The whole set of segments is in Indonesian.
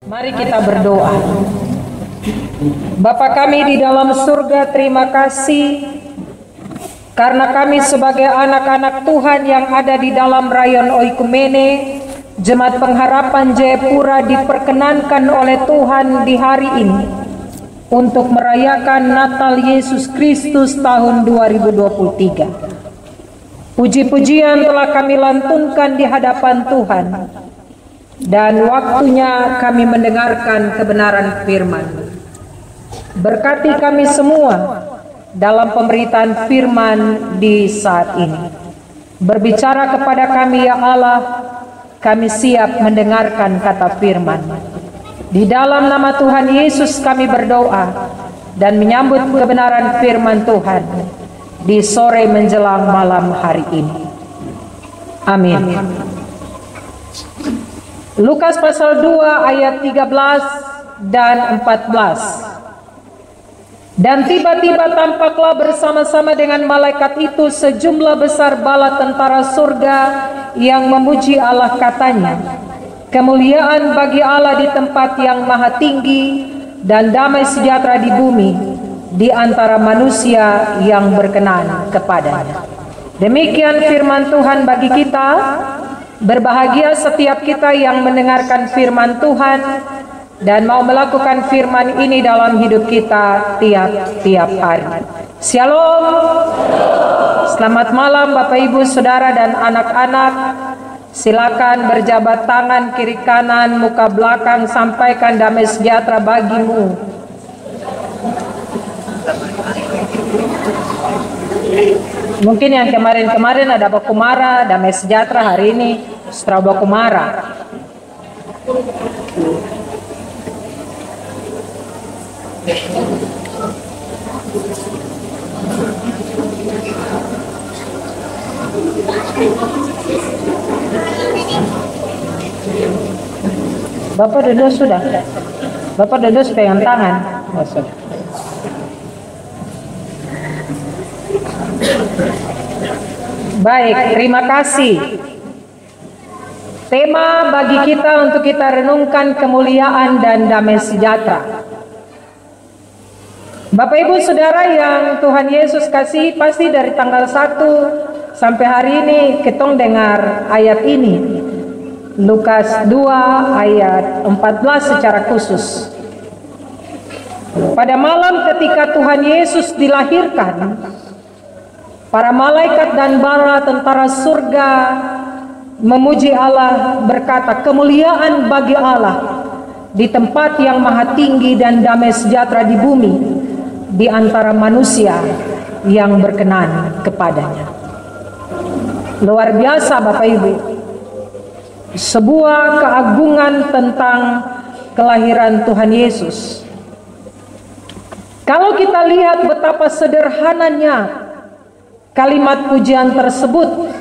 Mari kita berdoa. Bapa kami di dalam surga, terima kasih karena kami sebagai anak-anak Tuhan yang ada di dalam rayon Oikumene, Jemaat Pengharapan Jayapura diperkenankan oleh Tuhan di hari ini untuk merayakan Natal Yesus Kristus tahun 2023. Puji-pujian telah kami lantunkan di hadapan Tuhan. Dan waktunya kami mendengarkan kebenaran firman. Berkati kami semua dalam pemberitaan firman di saat ini. Berbicara kepada kami ya Allah, kami siap mendengarkan kata firman. Di dalam nama Tuhan Yesus kami berdoa dan menyambut kebenaran firman Tuhan di sore menjelang malam hari ini. Amin. Lukas pasal 2 ayat 13 dan 14. Dan tiba-tiba tampaklah bersama-sama dengan malaikat itu sejumlah besar bala tentara surga yang memuji Allah, katanya, kemuliaan bagi Allah di tempat yang maha tinggi dan damai sejahtera di bumi di antara manusia yang berkenan kepadanya. Demikian firman Tuhan bagi kita. Berbahagia setiap kita yang mendengarkan firman Tuhan dan mau melakukan firman ini dalam hidup kita tiap-tiap hari. Shalom. Selamat malam Bapak Ibu Saudara dan anak-anak. Silakan berjabat tangan kiri kanan, muka belakang, sampaikan damai sejahtera bagimu. Mungkin yang kemarin-kemarin ada Bakumara, damai sejahtera, hari ini setelah Bakumara. Bapak duduk sudah? Bapak duduk pegang tangan? Oh, sudah. Baik, terima kasih. Tema bagi kita untuk kita renungkan kemuliaan dan damai sejahtera. Bapak Ibu Saudara yang Tuhan Yesus kasih, pasti dari tanggal 1 sampai hari ini ketong dengar ayat ini. Lukas 2 ayat 14 secara khusus. Pada malam ketika Tuhan Yesus dilahirkan, para malaikat dan bala tentara surga memuji Allah, berkata, kemuliaan bagi Allah di tempat yang maha tinggi dan damai sejahtera di bumi di antara manusia yang berkenan kepadanya. Luar biasa Bapak Ibu. Sebuah keagungan tentang kelahiran Tuhan Yesus. Kalau kita lihat betapa sederhananya kalimat pujian tersebut,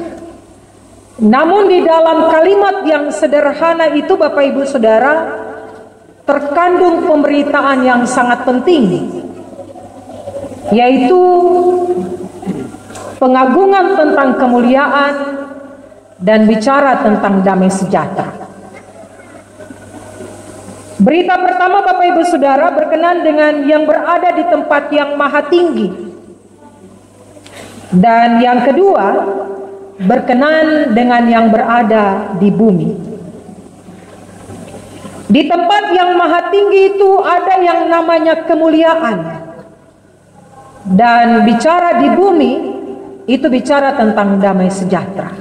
namun di dalam kalimat yang sederhana itu Bapak Ibu Saudara terkandung pemberitaan yang sangat penting, yaitu pengagungan tentang kemuliaan dan bicara tentang damai sejahtera. Berita pertama Bapak Ibu Saudara berkenan dengan yang berada di tempat yang maha tinggi. Dan yang kedua, berkenan dengan yang berada di bumi. Di tempat yang maha tinggi itu ada yang namanya kemuliaan. Dan bicara di bumi, itu bicara tentang damai sejahtera.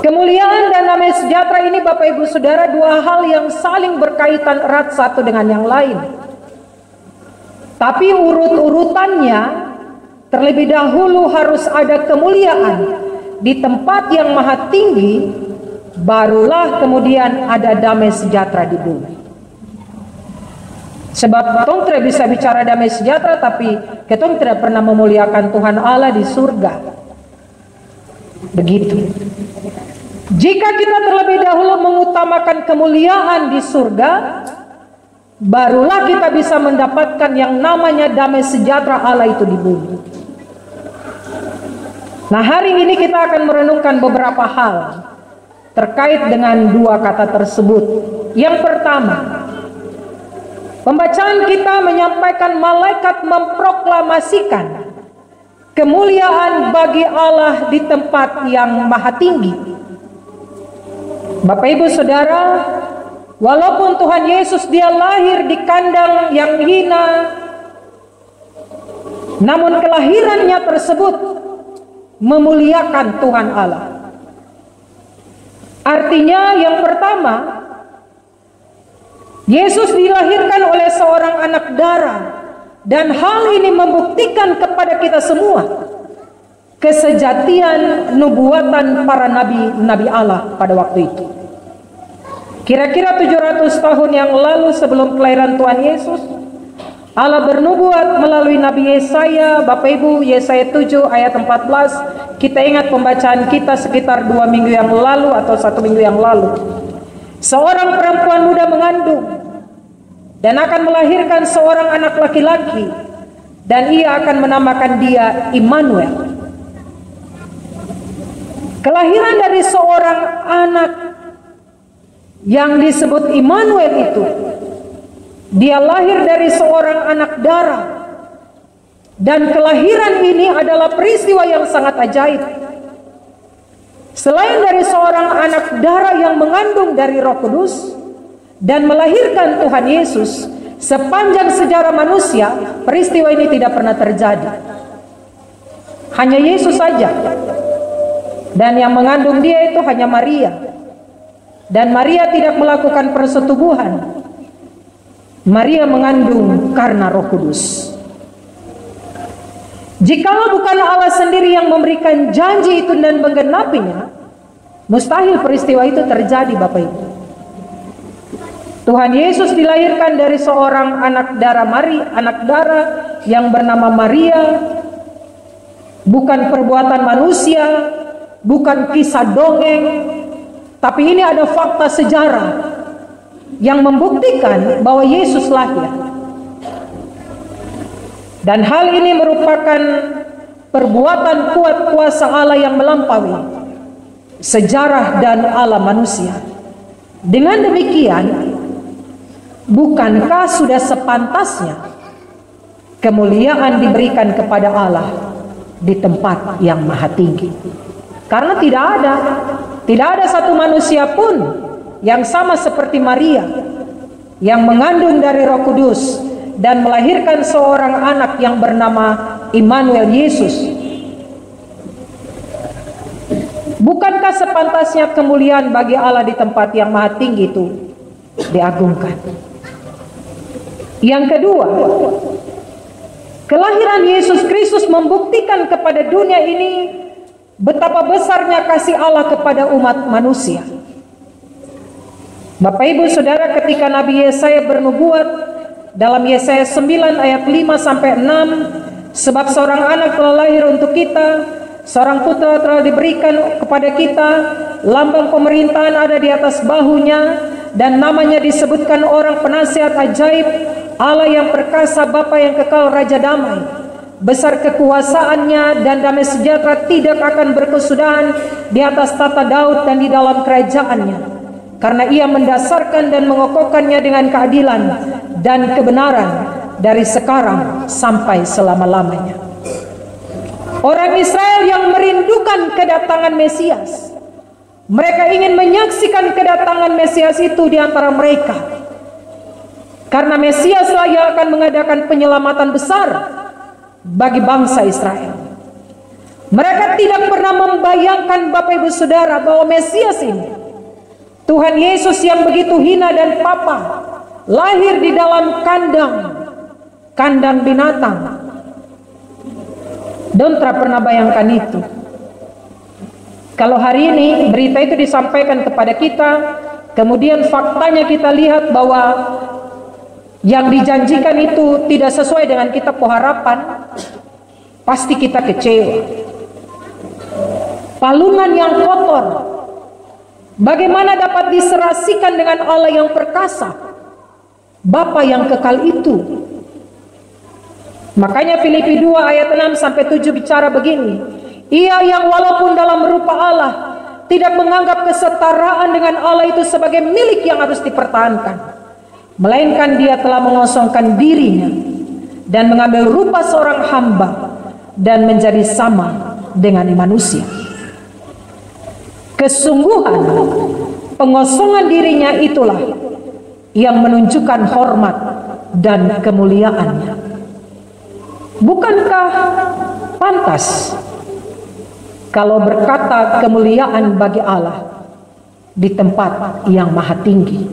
Kemuliaan dan damai sejahtera ini Bapak Ibu Saudara dua hal yang saling berkaitan erat satu dengan yang lain. Tapi urut-urutannya, terlebih dahulu harus ada kemuliaan di tempat yang maha tinggi, barulah kemudian ada damai sejahtera di bumi. Sebab ketong tidak bisa bicara damai sejahtera tapi ketong tidak pernah memuliakan Tuhan Allah di surga. Begitu. Jika kita terlebih dahulu mengutamakan kemuliaan di surga, barulah kita bisa mendapatkan yang namanya damai sejahtera Allah itu di bumi. Nah, hari ini kita akan merenungkan beberapa hal terkait dengan dua kata tersebut. Yang pertama, pembacaan kita menyampaikan malaikat memproklamasikan kemuliaan bagi Allah di tempat yang maha tinggi. Bapak Ibu Saudara, walaupun Tuhan Yesus dia lahir di kandang yang hina, namun kelahirannya tersebut memuliakan Tuhan Allah. Artinya yang pertama, Yesus dilahirkan oleh seorang anak darah, dan hal ini membuktikan kepada kita semua kesejatian nubuatan para nabi-nabi Allah pada waktu itu. Kira-kira 700 tahun yang lalu sebelum kelahiran Tuhan Yesus, Allah bernubuat melalui Nabi Yesaya. Bapak Ibu, Yesaya 7 ayat 14. Kita ingat pembacaan kita sekitar 2 minggu yang lalu atau 1 minggu yang lalu. Seorang perempuan muda mengandung dan akan melahirkan seorang anak laki-laki, dan ia akan menamakan dia Immanuel. Kelahiran dari seorang anak yang disebut Immanuel itu, dia lahir dari seorang anak darah, dan kelahiran ini adalah peristiwa yang sangat ajaib. Selain dari seorang anak darah yang mengandung dari Roh Kudus dan melahirkan Tuhan Yesus, sepanjang sejarah manusia peristiwa ini tidak pernah terjadi. Hanya Yesus saja, dan yang mengandung dia itu hanya Maria, dan Maria tidak melakukan persetubuhan. Maria mengandung karena Roh Kudus. Jikalau bukan Allah sendiri yang memberikan janji itu dan menggenapinya, mustahil peristiwa itu terjadi, Bapak Ibu. Tuhan Yesus dilahirkan dari seorang anak darah yang bernama Maria, bukan perbuatan manusia, bukan kisah dongeng, tapi ini ada fakta sejarah yang membuktikan bahwa Yesus lahir. Dan hal ini merupakan perbuatan kuat kuasa Allah yang melampaui sejarah dan alam manusia. Dengan demikian, bukankah sudah sepantasnya kemuliaan diberikan kepada Allah di tempat yang maha tinggi? Karena tidak ada satu manusia pun yang sama seperti Maria yang mengandung dari Roh Kudus dan melahirkan seorang anak yang bernama Immanuel, Yesus. Bukankah sepantasnya kemuliaan bagi Allah di tempat yang maha tinggi itu diagungkan? Yang kedua, kelahiran Yesus Kristus membuktikan kepada dunia ini betapa besarnya kasih Allah kepada umat manusia. Bapak Ibu Saudara, ketika Nabi Yesaya bernubuat dalam Yesaya 9 ayat 5 sampai 6, sebab seorang anak telah lahir untuk kita, seorang putra telah diberikan kepada kita, lambang pemerintahan ada di atas bahunya, dan namanya disebutkan orang penasihat ajaib, Allah yang perkasa, Bapa yang kekal, Raja damai. Besar kekuasaannya dan damai sejahtera tidak akan berkesudahan di atas tata Daud dan di dalam kerajaannya. Karena ia mendasarkan dan mengokohkannya dengan keadilan dan kebenaran dari sekarang sampai selama-lamanya. Orang Israel yang merindukan kedatangan Mesias, mereka ingin menyaksikan kedatangan Mesias itu di antara mereka. Karena Mesiaslah yang akan mengadakan penyelamatan besar bagi bangsa Israel. Mereka tidak pernah membayangkan, Bapak Ibu Saudara, bahwa Mesias ini, Tuhan Yesus yang begitu hina dan papa, lahir di dalam kandang binatang. Don't pernah bayangkan itu. Kalau hari ini berita itu disampaikan kepada kita, kemudian faktanya kita lihat bahwa yang dijanjikan itu tidak sesuai dengan kita harapan, pasti kita kecewa. Palungan yang kotor, bagaimana dapat diserasikan dengan Allah yang perkasa, Bapa yang kekal itu? Makanya Filipi 2 ayat 6 sampai 7 bicara begini, ia yang walaupun dalam rupa Allah tidak menganggap kesetaraan dengan Allah itu sebagai milik yang harus dipertahankan, melainkan dia telah mengosongkan dirinya dan mengambil rupa seorang hamba dan menjadi sama dengan manusia. Kesungguhan pengosongan dirinya itulah yang menunjukkan hormat dan kemuliaannya. Bukankah pantas kalau berkata kemuliaan bagi Allah di tempat yang maha tinggi?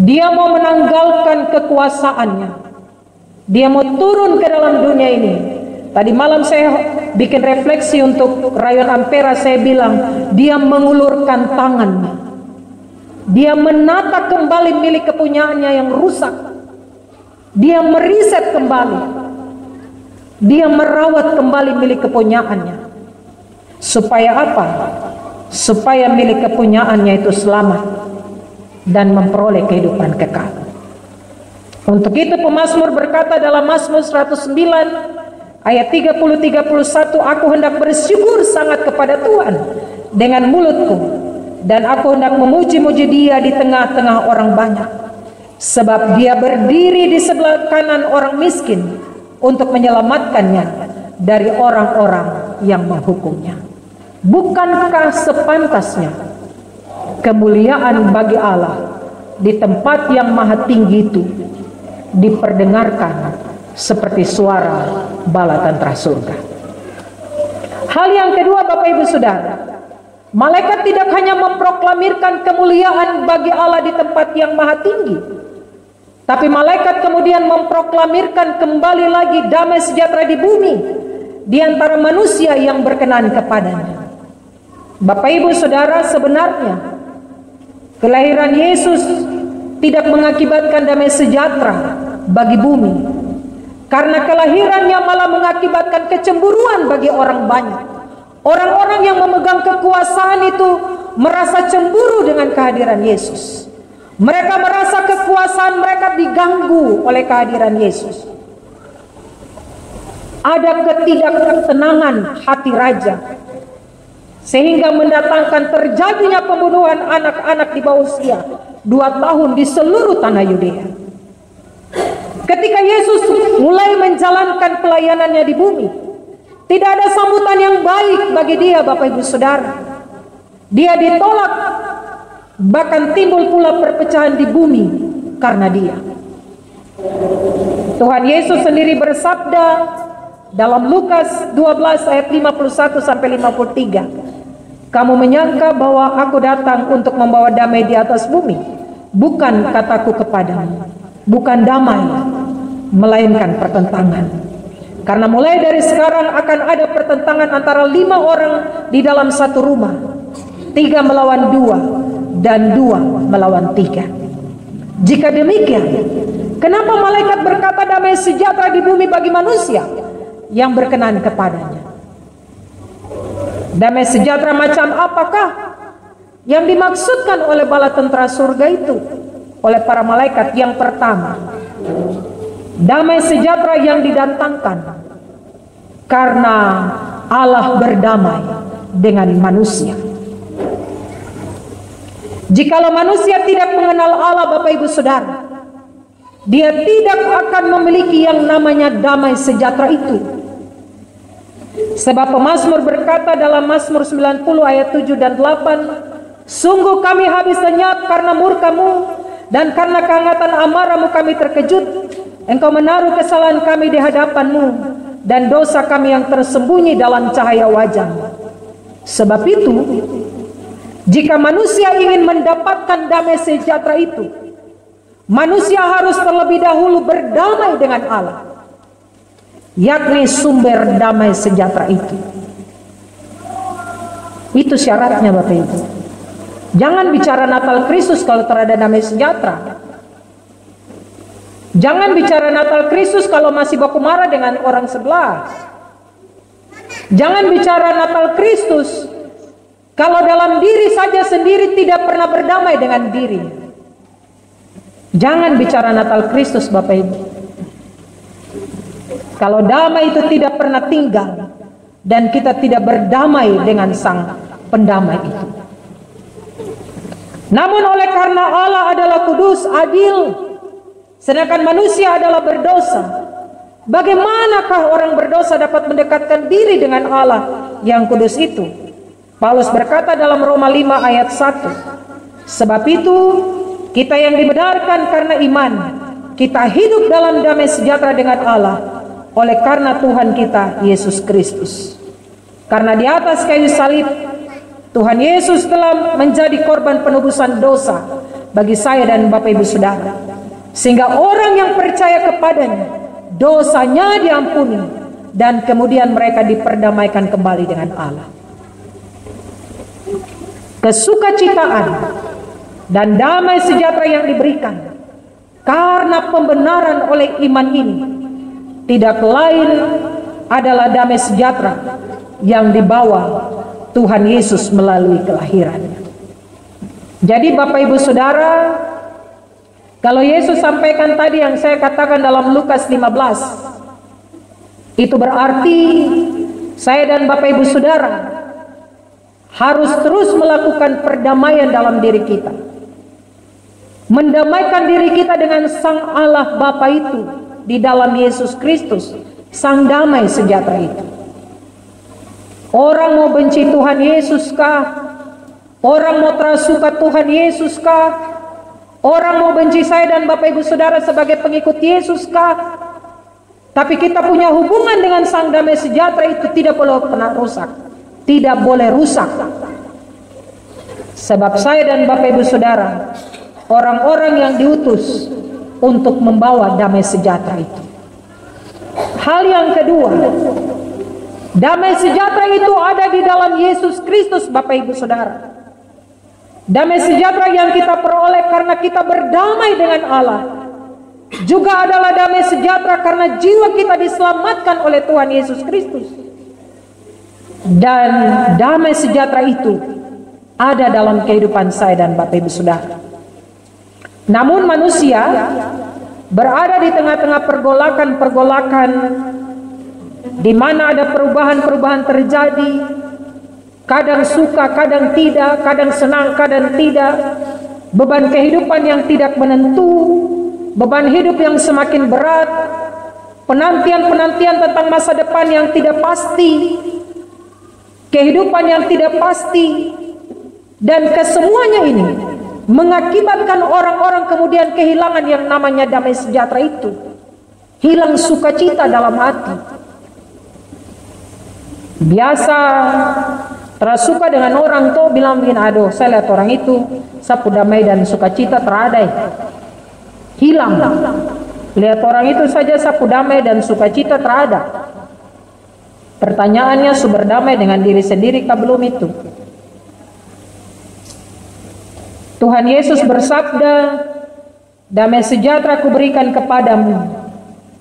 Dia mau menanggalkan kekuasaannya, dia mau turun ke dalam dunia ini. Tadi malam saya bikin refleksi untuk Rayon Ampera, saya bilang dia mengulurkan tangannya, dia menata kembali milik kepunyaannya yang rusak, dia meriset kembali, dia merawat kembali milik kepunyaannya. Supaya apa? Supaya milik kepunyaannya itu selamat dan memperoleh kehidupan kekal. Untuk itu pemazmur berkata dalam Mazmur 109 ayat 30-31, aku hendak bersyukur sangat kepada Tuhan dengan mulutku, dan aku hendak memuji-muji dia di tengah-tengah orang banyak, sebab dia berdiri di sebelah kanan orang miskin untuk menyelamatkannya dari orang-orang yang menghukumnya. Bukankah sepantasnya kemuliaan bagi Allah di tempat yang maha tinggi itu diperdengarkan seperti suara bala tentara surga? Hal yang kedua, Bapak Ibu Saudara, malaikat tidak hanya memproklamirkan kemuliaan bagi Allah di tempat yang maha tinggi, tapi malaikat kemudian memproklamirkan kembali lagi damai sejahtera di bumi di antara manusia yang berkenan kepadanya. Bapak Ibu Saudara, sebenarnya kelahiran Yesus tidak mengakibatkan damai sejahtera bagi bumi, karena kelahirannya malah mengakibatkan kecemburuan bagi orang banyak. Orang-orang yang memegang kekuasaan itu merasa cemburu dengan kehadiran Yesus. Mereka merasa kekuasaan mereka diganggu oleh kehadiran Yesus. Ada ketidaktenangan hati raja, sehingga mendatangkan terjadinya pembunuhan anak-anak di bawah usia 2 tahun di seluruh tanah Yudea. Ketika Yesus mulai menjalankan pelayanannya di bumi, tidak ada sambutan yang baik bagi dia, Bapak Ibu Saudara. Dia ditolak, bahkan timbul pula perpecahan di bumi karena dia. Tuhan Yesus sendiri bersabda dalam Lukas 12 ayat 51 sampai 53, kamu menyangka bahwa aku datang untuk membawa damai di atas bumi? Bukan, kataku kepadamu, bukan damai, melainkan pertentangan. Karena mulai dari sekarang akan ada pertentangan antara 5 orang di dalam satu rumah, 3 melawan 2, dan 2 melawan 3. Jika demikian, kenapa malaikat berkata damai sejahtera di bumi bagi manusia yang berkenan kepadanya? Damai sejahtera macam apakah yang dimaksudkan oleh bala tentara surga itu, oleh para malaikat? Yang pertama, damai sejahtera yang didatangkan karena Allah berdamai dengan manusia. Jikalau manusia tidak mengenal Allah, Bapak Ibu Saudara, dia tidak akan memiliki yang namanya damai sejahtera itu. Sebab pemazmur berkata dalam Mazmur 90 ayat 7 dan 8, sungguh kami habis lenyap karena murka-Mu, dan karena kehangatan amarah-Mu kami terkejut. Engkau menaruh kesalahan kami di hadapan-Mu, dan dosa kami yang tersembunyi dalam cahaya wajah-Mu. Sebab itu, jika manusia ingin mendapatkan damai sejahtera itu, manusia harus terlebih dahulu berdamai dengan Allah, yakni sumber damai sejahtera itu. Itu syaratnya, Bapak Ibu. Jangan bicara Natal Kristus kalau terada damai sejahtera. Jangan bicara Natal Kristus kalau masih baku marah dengan orang sebelah. Jangan bicara Natal Kristus kalau dalam diri saja sendiri tidak pernah berdamai dengan diri. Jangan bicara Natal Kristus, Bapak Ibu, kalau damai itu tidak pernah tinggal dan kita tidak berdamai dengan Sang pendamai itu. Namun oleh karena Allah adalah kudus, adil, sedangkan manusia adalah berdosa, bagaimanakah orang berdosa dapat mendekatkan diri dengan Allah yang kudus itu? Paulus berkata dalam Roma 5 ayat 1, sebab itu kita yang dibenarkan karena iman, kita hidup dalam damai sejahtera dengan Allah oleh karena Tuhan kita Yesus Kristus. Karena di atas kayu salib Tuhan Yesus telah menjadi korban penebusan dosa bagi saya dan Bapak Ibu Saudara, sehingga orang yang percaya kepadanya dosanya diampuni dan kemudian mereka diperdamaikan kembali dengan Allah. Kesukacitaan dan damai sejahtera yang diberikan karena pembenaran oleh iman ini tidak lain adalah damai sejahtera yang dibawa Tuhan Yesus melalui kelahirannya. Jadi Bapak Ibu Saudara, kalau Yesus sampaikan tadi yang saya katakan dalam Lukas 15, itu berarti saya dan Bapak Ibu Saudara harus terus melakukan perdamaian dalam diri kita, mendamaikan diri kita dengan Sang Allah Bapa itu di dalam Yesus Kristus, Sang damai sejahtera itu. Orang mau benci Tuhan Yesus kah? Orang mau tersuka Tuhan Yesus kah? Orang mau benci saya dan Bapak Ibu Saudara sebagai pengikut Yesus kah? Tapi kita punya hubungan dengan Sang damai sejahtera itu tidak boleh pernah rusak, tidak boleh rusak. Sebab saya dan Bapak Ibu Saudara orang-orang yang diutus untuk membawa damai sejahtera itu. Hal yang kedua, damai sejahtera itu ada di dalam Yesus Kristus, Bapak Ibu Saudara. Damai sejahtera yang kita peroleh karena kita berdamai dengan Allah, juga adalah damai sejahtera karena jiwa kita diselamatkan oleh Tuhan Yesus Kristus. Dan damai sejahtera itu ada dalam kehidupan saya dan Bapak Ibu Saudara. Namun manusia berada di tengah-tengah pergolakan-pergolakan di mana ada perubahan-perubahan terjadi, kadang suka, kadang tidak, kadang senang, kadang tidak, beban kehidupan yang tidak menentu, beban hidup yang semakin berat, penantian-penantian tentang masa depan yang tidak pasti, kehidupan yang tidak pasti, dan kesemuanya ini mengakibatkan orang-orang kemudian kehilangan yang namanya damai sejahtera itu, hilang sukacita dalam hati. Biasa tersuka dengan orang tuh bilang begini, aduh saya lihat orang itu sapu damai dan sukacita teradai, hilang. Lihat orang itu saja sapu damai dan sukacita terada. Pertanyaannya, sumber damai dengan diri sendiri kah belum itu? Tuhan Yesus bersabda, damai sejahtera kuberikan kepadamu,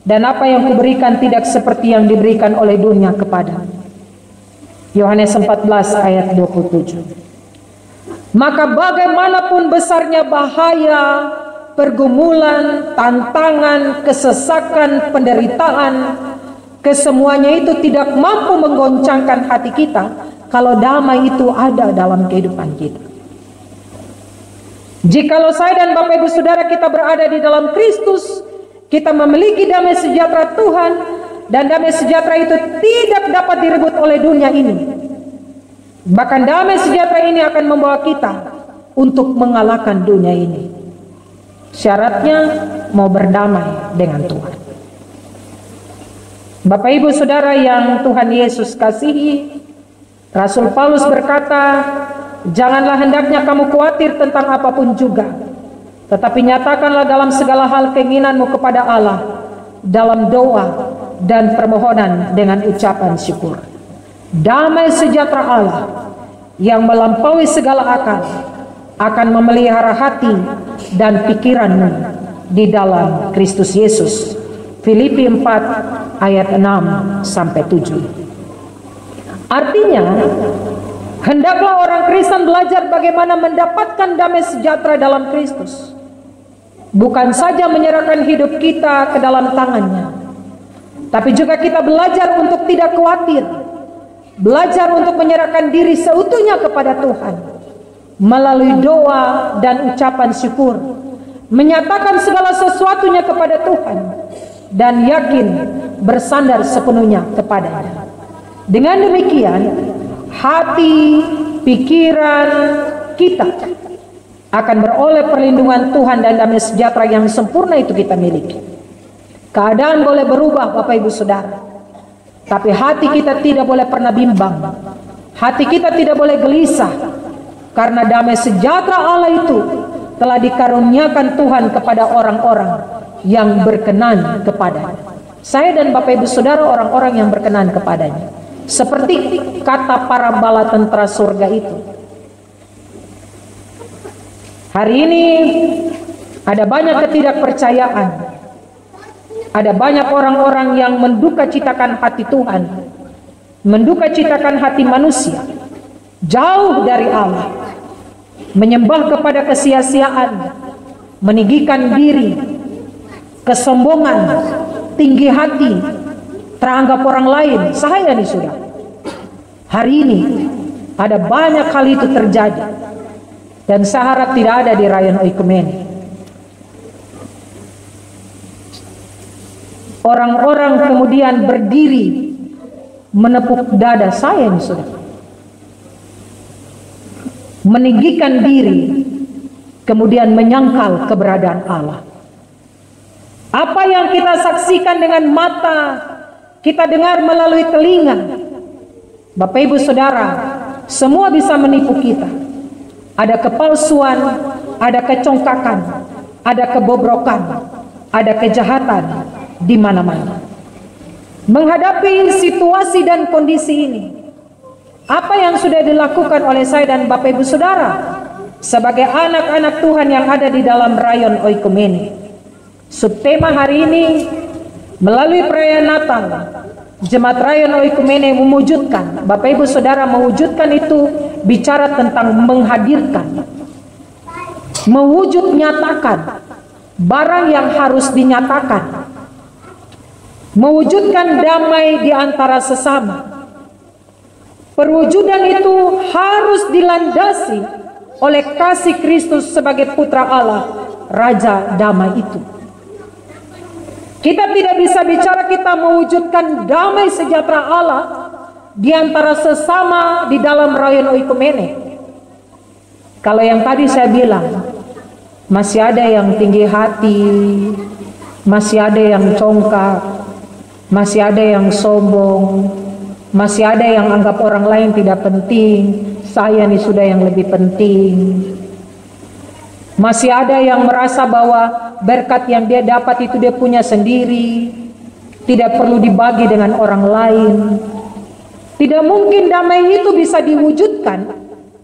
dan apa yang kuberikan tidak seperti yang diberikan oleh dunia kepadamu. Yohanes 14 ayat 27. Maka bagaimanapun besarnya bahaya, pergumulan, tantangan, kesesakan, penderitaan, kesemuanya itu tidak mampu menggoncangkan hati kita kalau damai itu ada dalam kehidupan kita. Jikalau saya dan Bapak Ibu Saudara kita berada di dalam Kristus, kita memiliki damai sejahtera Tuhan, dan damai sejahtera itu tidak dapat direbut oleh dunia ini. Bahkan damai sejahtera ini akan membawa kita untuk mengalahkan dunia ini. Syaratnya mau berdamai dengan Tuhan. Bapak Ibu Saudara yang Tuhan Yesus kasihi, Rasul Paulus berkata, janganlah hendaknya kamu khawatir tentang apapun juga, tetapi nyatakanlah dalam segala hal keinginanmu kepada Allah dalam doa dan permohonan dengan ucapan syukur. Damai sejahtera Allah yang melampaui segala akal akan memelihara hati dan pikiranmu di dalam Kristus Yesus. Filipi 4 ayat 6 sampai 7. Artinya, hendaklah orang Kristen belajar bagaimana mendapatkan damai sejahtera dalam Kristus. Bukan saja menyerahkan hidup kita ke dalam tangannya, tapi juga kita belajar untuk tidak khawatir belajar untuk menyerahkan diri seutuhnya kepada Tuhan melalui doa dan ucapan syukur, menyatakan segala sesuatunya kepada Tuhan dan yakin bersandar sepenuhnya kepadanya. Dengan demikian, hati, pikiran kita akan beroleh perlindungan Tuhan dan damai sejahtera yang sempurna itu kita miliki. Keadaan boleh berubah Bapak Ibu Saudara, tapi hati kita tidak boleh pernah bimbang. Hati kita tidak boleh gelisah, karena damai sejahtera Allah itu telah dikaruniakan Tuhan kepada orang-orang yang berkenan kepadanya. Saya dan Bapak Ibu Saudara orang-orang yang berkenan kepadanya. Seperti kata para bala tentara surga itu. Hari ini ada banyak ketidakpercayaan. Ada banyak orang-orang yang menduka citakan hati Tuhan, menduka citakan hati manusia, jauh dari Allah, menyembah kepada kesia-siaan, meninggikan diri, kesombongan, tinggi hati, teranggap orang lain. Saya nih sudah, hari ini ada banyak hal itu terjadi, dan saya harap tidak ada di Rayon Oikumene. Orang-orang kemudian berdiri menepuk dada. Saya nih sudah, meninggikan diri, kemudian menyangkal keberadaan Allah. Apa yang kita saksikan dengan mata, kita dengar melalui telinga. Bapak Ibu Saudara, semua bisa menipu kita. Ada kepalsuan, ada kecongkakan, ada kebobrokan, ada kejahatan di mana-mana. Menghadapi situasi dan kondisi ini, apa yang sudah dilakukan oleh saya dan Bapak Ibu Saudara sebagai anak-anak Tuhan yang ada di dalam Rayon Oikumene? Subtema hari ini melalui perayaan Natal, Jemaat Rayon Oikumene mewujudkan, Bapak Ibu Saudara mewujudkan itu bicara tentang menghadirkan, mewujud nyatakan barang yang harus dinyatakan, mewujudkan damai di antara sesama. Perwujudan itu harus dilandasi oleh kasih Kristus sebagai putra Allah, Raja damai itu. Kita tidak bisa bicara kita mewujudkan damai sejahtera Allah di antara sesama di dalam Rayon Oikumene kalau yang tadi saya bilang masih ada yang tinggi hati, masih ada yang congkak, masih ada yang sombong, masih ada yang anggap orang lain tidak penting, saya nih sudah yang lebih penting. Masih ada yang merasa bahwa berkat yang dia dapat itu dia punya sendiri, tidak perlu dibagi dengan orang lain. Tidak mungkin damai itu bisa diwujudkan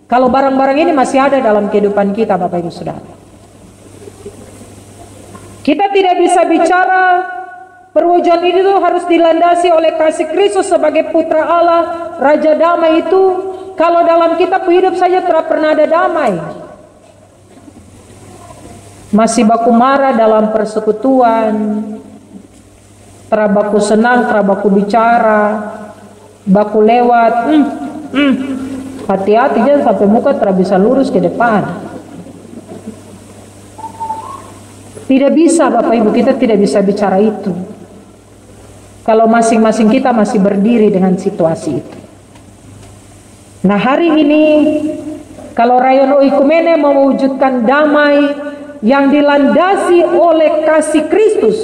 kalau barang-barang ini masih ada dalam kehidupan kita, Bapak Ibu Saudara. Kita tidak bisa bicara perwujudan itu harus dilandasi oleh kasih Kristus sebagai putra Allah, Raja damai itu kalau dalam kitab hidup saja tidak pernah ada damai. Masih baku marah dalam persekutuan, terabaku senang, terabaku bicara, baku lewat, hati-hati jangan sampai muka tidak bisa lurus ke depan. Tidak bisa Bapak Ibu, kita tidak bisa bicara itu kalau masing-masing kita masih berdiri dengan situasi itu. Nah hari ini kalau Rayon Oikumene mau mewujudkan damai yang dilandasi oleh kasih Kristus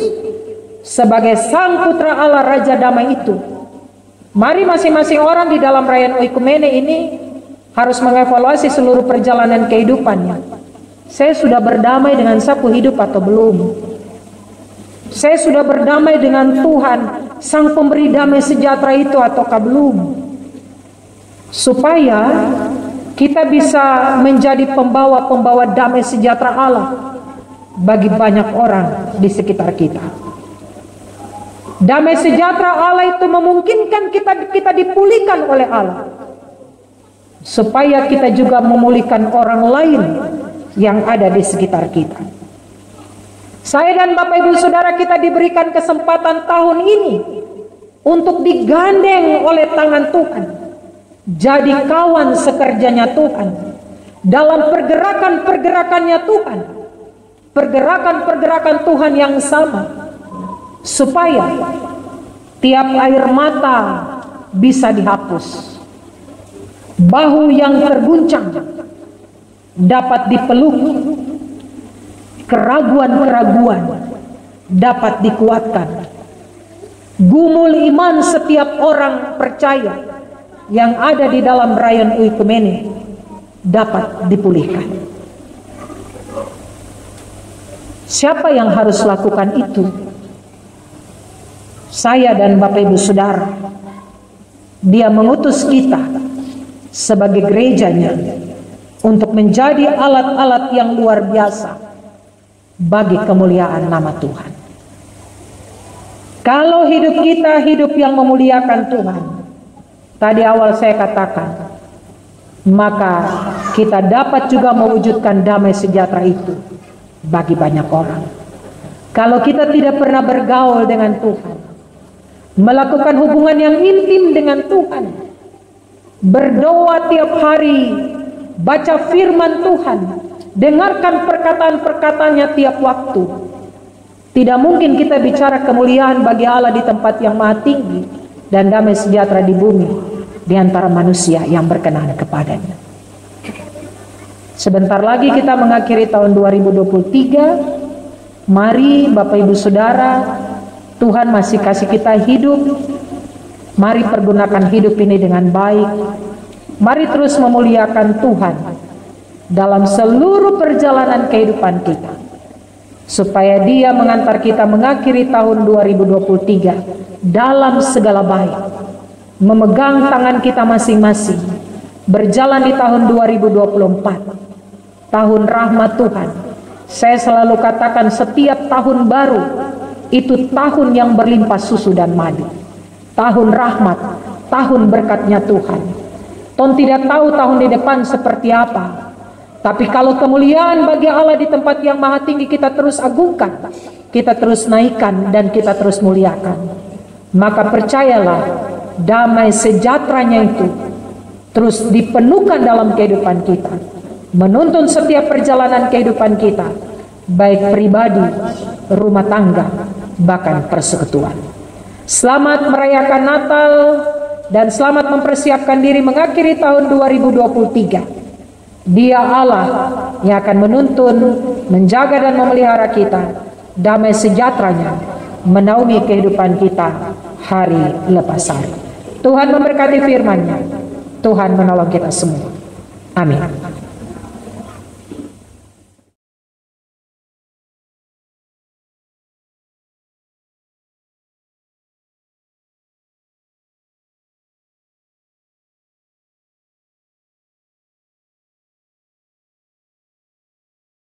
sebagai Sang Putra Allah Raja damai itu, mari masing-masing orang di dalam Rayon Oikumene ini harus mengevaluasi seluruh perjalanan kehidupannya. Saya sudah berdamai dengan sapu hidup atau belum? Saya sudah berdamai dengan Tuhan Sang Pemberi damai sejahtera itu ataukah belum? Supaya kita bisa menjadi pembawa-pembawa damai sejahtera Allah bagi banyak orang di sekitar kita. Damai sejahtera Allah itu memungkinkan kita dipulihkan oleh Allah, supaya kita juga memulihkan orang lain yang ada di sekitar kita. Saya dan Bapak Ibu Saudara kita diberikan kesempatan tahun ini untuk digandeng oleh tangan Tuhan, jadi kawan sekerjanya Tuhan, dalam pergerakan-pergerakannya Tuhan, pergerakan-pergerakan Tuhan yang sama, supaya tiap air mata bisa dihapus, bahu yang terguncang dapat dipeluk, keraguan-keraguan dapat dikuatkan, gumul iman setiap orang percaya yang ada di dalam rayon Oikumene dapat dipulihkan. Siapa yang harus lakukan itu? Saya dan Bapak Ibu Saudara. Dia mengutus kita sebagai gerejanya untuk menjadi alat-alat yang luar biasa bagi kemuliaan nama Tuhan. Kalau hidup kita hidup yang memuliakan Tuhan, tadi awal saya katakan, maka kita dapat juga mewujudkan damai sejahtera itu bagi banyak orang. Kalau kita tidak pernah bergaul dengan Tuhan, melakukan hubungan yang intim dengan Tuhan, berdoa tiap hari, baca firman Tuhan, dengarkan perkataan-perkataannya tiap waktu, tidak mungkin kita bicara kemuliaan bagi Allah di tempat yang maha tinggi dan damai sejahtera di bumi di antara manusia yang berkenan kepadanya. Sebentar lagi kita mengakhiri tahun 2023. Mari Bapak Ibu Saudara, Tuhan masih kasih kita hidup. Mari pergunakan hidup ini dengan baik. Mari terus memuliakan Tuhan dalam seluruh perjalanan kehidupan kita, supaya Dia mengantar kita mengakhiri tahun 2023 dalam segala baik, memegang tangan kita masing-masing, berjalan di tahun 2024, tahun rahmat Tuhan. Saya selalu katakan setiap tahun baru itu tahun yang berlimpah susu dan madu, tahun rahmat, tahun berkatnya Tuhan. Tuhan tidak tahu tahun di depan seperti apa, tapi kalau kemuliaan bagi Allah di tempat yang maha tinggi kita terus agungkan, kita terus naikkan, dan kita terus muliakan, maka percayalah damai sejahteranya itu terus dipenuhkan dalam kehidupan kita, menuntun setiap perjalanan kehidupan kita, baik pribadi, rumah tangga, bahkan persekutuan. Selamat merayakan Natal dan selamat mempersiapkan diri mengakhiri tahun 2023. Dia Allah yang akan menuntun, menjaga dan memelihara kita, damai sejahteranya menaungi kehidupan kita hari lepas hari. Tuhan memberkati firman-Nya. Tuhan menolong kita semua. Amin.